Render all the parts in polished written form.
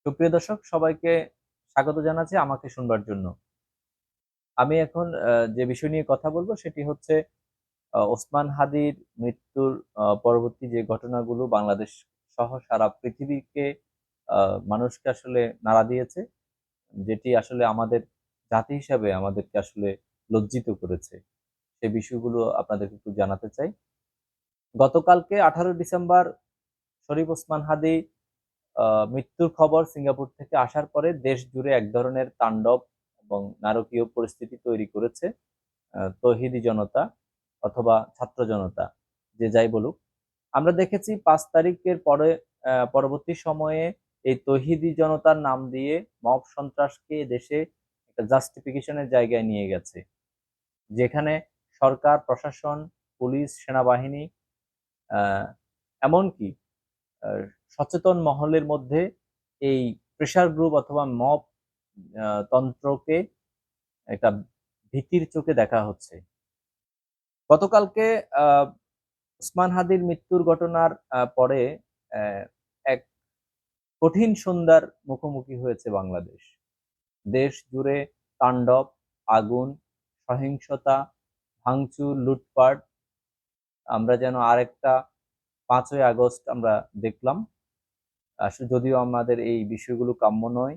সুপ্রিয় দর্শক সবাইকে স্বাগত জানাচ্ছি আমাকে শুনবার জন্য। আমি এখন যে বিষয় নিয়ে কথা বলবো সেটি হচ্ছে ওসমান হাদির মৃত্যুর পরবর্তী যে ঘটনাগুলো বাংলাদেশ সহ সারা পৃথিবীকে মানুষকে আসলে নাড়া দিয়েছে, যেটি আসলে আমাদের জাতি হিসাবে আমাদেরকে আসলে লজ্জিত করেছে। সে বিষয়গুলো আপনাদেরকে একটু জানাতে চাই। গতকালকে 18 ডিসেম্বর শরীফ ওসমান হাদি মৃত্যুর খবর সিঙ্গাপুর থেকে আসার পরে দেশ জুড়ে এক ধরনের তাণ্ডব এবং নারকীয় পরিস্থিতি তৈরি করেছে তৌহিদি জনতা অথবা ছাত্র জনতা, যে যাই বলুক। আমরা দেখেছি 5 তারিখের পরে পরবর্তী সময়ে এই তৌহিদি জনতার নাম দিয়ে মব সন্ত্রাসকে দেশে একটা জাস্টিফিকেশনের জায়গায় নিয়ে গেছে, যেখানে সরকার প্রশাসন, পুলিশ, সেনাবাহিনী, আহ এমনকি আহ, সচেতন মহলের মধ্যে এই প্রেশার গ্রুপ অথবা মব তন্ত্রকে একটা ভীতির চোখে দেখা হচ্ছে। গতকালকে আহ উসমান হাদির মৃত্যুর ঘটনার পরে আহ, এক কঠিন সন্ধ্যার মুখোমুখি হয়েছে বাংলাদেশ। দেশ জুড়ে তাণ্ডব, আগুন, সহিংসতা, ভাঙচুর, লুটপাট। আমরা যেন আরেকটা 5ই আগস্ট আমরা দেখলাম। আসলে যদিও আমাদের এই বিষয়গুলো কাম্য নয়।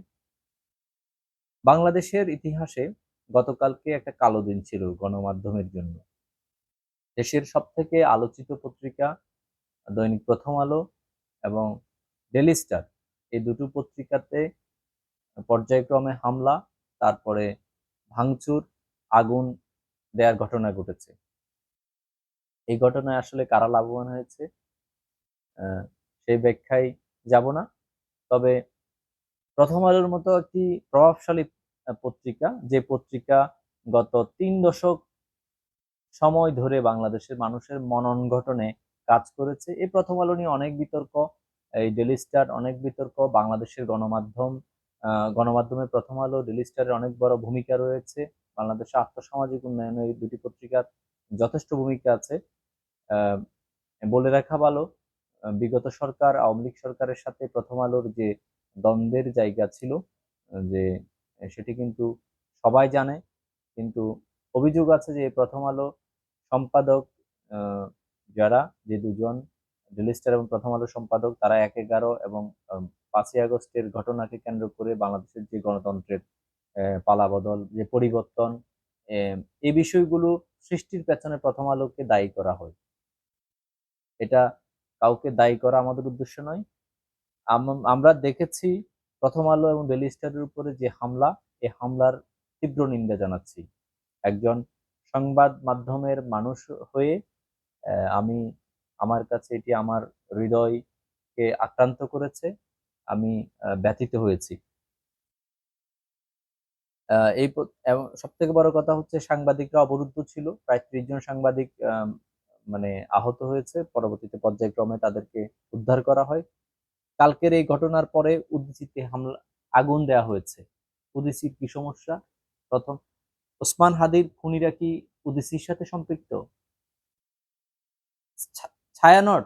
বাংলাদেশের ইতিহাসে গতকালকে একটা কালো দিন ছিল গণমাধ্যমের জন্য। দেশের সবথেকে আলোচিত পত্রিকা দৈনিক প্রথম আলো এবং ডেইলি স্টার, এই দুটো পত্রিকাতে পর্যায়ক্রমে হামলা, তারপরে ভাঙচুর, আগুন দেওয়ার ঘটনা ঘটেছে। এই ঘটনায় আসলে কারা লাভবান হয়েছে সেই ব্যাখ্যায় যাব না। তবে প্রথম আলোর মতো একটি প্রভাবশালী পত্রিকা, যে পত্রিকা গত 3 দশক সময় ধরে বাংলাদেশের মানুষের মনন গঠনে কাজ করেছে, এই প্রথম আলো নিয়ে অনেক বিতর্ক, এই ডেইলি স্টার অনেক বিতর্ক, বাংলাদেশের গণমাধ্যমের প্রথম আলো, ডেইলি স্টারের অনেক বড় ভূমিকা রয়েছে। বাংলাদেশের আর্থসামাজিক উন্নয়নে এই দুটি পত্রিকার যথেষ্ট ভূমিকা আছে। আহ, বলে রাখা ভালো, বিগত সরকার আওয়ামী লীগ সরকারের সাথে প্রথম আলোর যে দ্বন্দ্বের জায়গা ছিল, যে সেটি কিন্তু সবাই জানে। কিন্তু অভিযোগ আছে যে প্রথম আলো সম্পাদক, আহ, যারা, যে দুজন ডেইলি স্টার এবং প্রথম আলো সম্পাদক, তারা 1/11 এবং 5ই আগস্টের ঘটনাকে কেন্দ্র করে বাংলাদেশের যে গণতন্ত্রের পালাবদল, যে পরিবর্তন, আহ, এই বিষয়গুলো সৃষ্টির পেছনে প্রথম আলোকে দায়ী করা হয়। এটা কাউকে দায়ী করা আমাদের উদ্দেশ্য নয়। আমরা দেখেছি প্রথম আলো এবং ডেইলি স্টারের উপরে যে হামলা, এই হামলার তীব্র নিন্দা জানাচ্ছি। একজন সংবাদ মাধ্যমের মানুষ হয়ে আমি, আমার কাছে এটি আমার হৃদয়কে আক্রান্ত করেছে। আমি ব্যথিত হয়েছি। এই এবং সব থেকে বড় কথা হচ্ছে সাংবাদিকরা অবরুদ্ধ ছিল, প্রায় 30 জন সাংবাদিক মানে আহত হয়েছে, পরবর্তীতে পর্যায়ক্রমে তাদেরকে উদ্ধার করা হয়। কালকের এই ঘটনার পরে উদীচীতে হামলা, আগুন দেওয়া হয়েছে। উদীচীর কি সমস্যা? প্রথম, ওসমান হাদির খুনিরা কি উদীচীর সাথে সম্পৃক্ত? ছায়ানট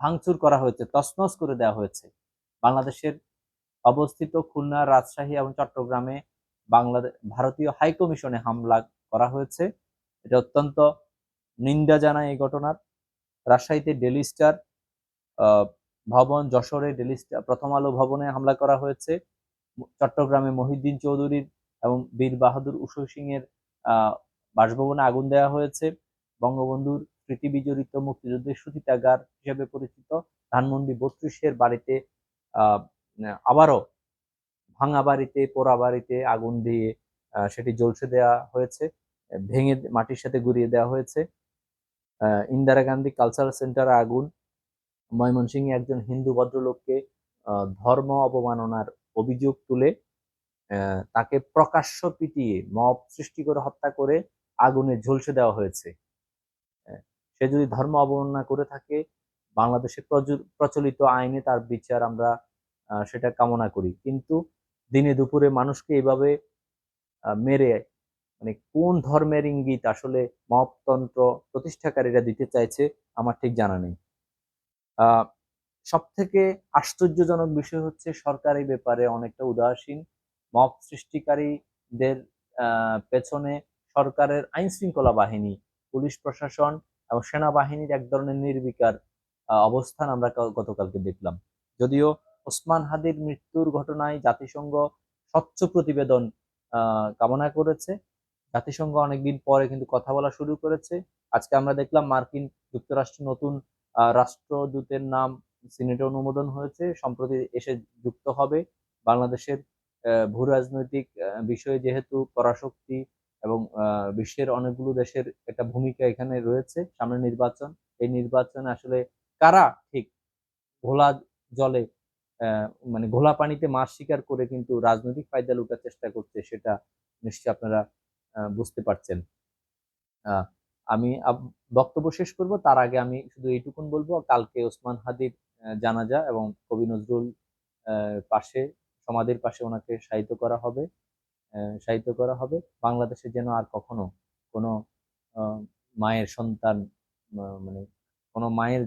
ভাঙচুর করা হয়েছে, তছনছ করে দেওয়া হয়েছে। বাংলাদেশের অবস্থিত খুলনা, রাজশাহী এবং চট্টগ্রামে বাংলাদেশ ভারতীয় হাই কমিশনে হামলা করা হয়েছে। এটা অত্যন্ত নিন্দা জানায় এই ঘটনার। রাজশাহীতে ডেইলি স্টার ভবন, যশোরে ডেইলি স্টার প্রথম আলো ভবনে হামলা করা হয়েছে। চট্টগ্রামে মহিউদ্দিন চৌধুরীর এবং বীর বাহাদুর উষু সিং এর বাসভবনে আগুন দেওয়া হয়েছে। বঙ্গবন্ধুর স্মৃতি বিজড়িত মুক্তিযুদ্ধের সূতিকাগার হিসেবে পরিচিত ধানমন্ডি 32-এর বাড়িতে আহ আবারও ভাঙা বাড়িতে, পোড়া বাড়িতে আগুন দিয়ে সেটি জ্বলছে দেওয়া হয়েছে, ভেঙে মাটির সাথে গুঁড়িয়ে দেওয়া হয়েছে। ইন্দিরা গান্ধী কালচারাল সেন্টারে আগুন, ময়মনসিংহে একজন হিন্দু ভদ্রলোককে ধর্ম অবমাননার অভিযোগ তুলে তাকে প্রকাশ্য পিটিয়ে মব সৃষ্টি করে হত্যা করে আগুনে ঝলসে দেওয়া হয়েছে। আহ, সে যদি ধর্ম অবমাননা করে থাকে, বাংলাদেশের প্রচলিত আইনে তার বিচার আমরা সেটা কামনা করি। কিন্তু দিনে দুপুরে মানুষকে এভাবে মেরে, মানে কোন ধর্মের ইঙ্গিত আসলে মবতন্ত্র প্রতিষ্ঠাকারীরা দিতে চাইছে আমার ঠিক জানা নেই। সব থেকে আশ্চর্যজনক বিষয় হচ্ছে সরকার এই ব্যাপারে অনেকটা উদাসীন। মব সৃষ্টিকারীদের পেছনে সরকারের আইন শৃঙ্খলা বাহিনী, পুলিশ প্রশাসন এবং সেনাবাহিনীর এক ধরনের নির্বিকার অবস্থান আমরা গতকালকে দেখলাম। যদিও ওসমান হাদির মৃত্যুর ঘটনায় জাতিসংঘ স্বচ্ছ প্রতিবেদন কামনা করেছে, জাতিসংঘ অনেকদিন পরে কিন্তু কথা বলা শুরু করেছে। আজকে আমরা দেখলাম মার্কিন যুক্তরাষ্ট্রের নতুন রাষ্ট্রদূতের নাম সিনেটে অনুমোদন হয়েছে, সম্প্রতি এসে যুক্ত হবে। বাংলাদেশের ভূ রাজনৈতিক বিষয়ে যেহেতু পরাশক্তি এবং বিশ্বের অনেকগুলো দেশের একটা ভূমিকা এখানে রয়েছে, সামনে নির্বাচন, এই নির্বাচনে আসলে কারা ঠিক ঘোলা জলে মানে ঘোলা পানিতে মাছ শিকার করে কিন্তু রাজনৈতিক ফায়দা লুটার চেষ্টা করছে, সেটা নিশ্চয়ই আপনারা বুঝতে পারছেন। আহ, আমি বক্তব্য শেষ করব, তার আগে আমি শুধু এইটুকুন বলবো, কালকে ওসমান হাদির জানাজা এবং কবি নজরুল পাশে, সমাধির পাশে ওনাকে শায়িত করা হবে। শায়িত করা হবে। বাংলাদেশে যেন আর কখনো কোনো আহ, মায়ের সন্তান, মানে কোনো মায়ের